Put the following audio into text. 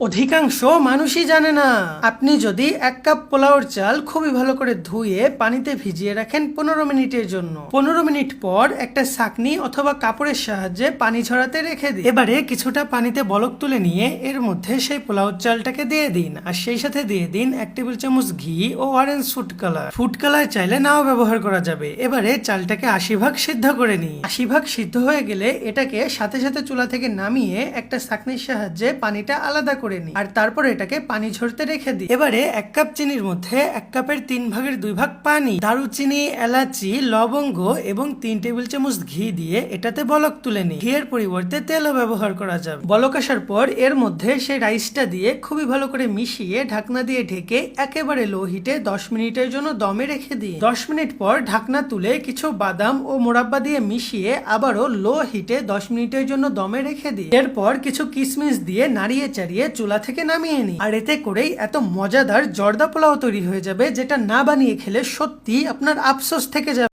অধিকাংশ মানুষই জানে না আপনি যদি 1 কাপ পোলাওর চাল খুবই ভালো করে ধুয়ে পানিতে ভিজিয়ে রাখেন 15 মিনিটের জন্য, 15 মিনিট পর একটা ছাঁকনি অথবা কাপড়ের সাহায্যে পানি ঝরাতে রেখে দিন। এবারে কিছুটা পানিতে বলক তুলে নিয়ে এর মধ্যে সেই পোলাওর চালটাকে দিয়ে দিন, আর সেই সাথে দিয়ে দিন 1 টেবিল চামচ ঘি ও orange food colour. Food colour চাইলে নাও ব্যবহার করা যাবে। এবারে চালটাকে 80 ভাগ সিদ্ধ করে নিন। 80 ভাগ সিদ্ধ হয়ে গেলে এটাকে সাথে সাথে চুলা থেকে নামিয়ে একটা ছাঁকনির সাহায্যে পানিটা আলাদা করে নিই, আর তারপর এটাকে পানি ঝরতে রেখে দিই। এবারে 1 কাপ চিনির মধ্যে 1 কাপের 3 ভাগের 2 ভাগ পানি, দারুচিনি, এলাচি, লবঙ্গ এবং 3 টেবিল চামচ ঘি দিয়ে এটাতে বলক তুলে নিই। ঘিয়ের পরিবর্তে তেলও ব্যবহার করা যাবে। বলক আসার পর এর মধ্যে সেই রাইসটা দিয়ে খুবই ভালো করে মিশিয়ে ঢাকনা দিয়ে ঢেকে একেবারে লো হিটে 10 মিনিটের জন্য দমে রেখে দিই। 10 মিনিট পর ঢাকনা তুলে কিছু বাদাম ও মোরাব্বা দিয়ে মিশিয়ে আবারও লো হিটে 10 মিনিটের জন্য দমে রেখে দিই। এরপর কিছু কিশমিশ দিয়ে নাড়িয়ে চাড়িয়ে চুলা থেকে নামিয়ে নিই। আর এতে করেই এত মজাদার জর্দা পোলাও তৈরি হয়ে যাবে, যেটা না বানিয়ে খেলে সত্যি আপনার আফসোস থেকে যাবে।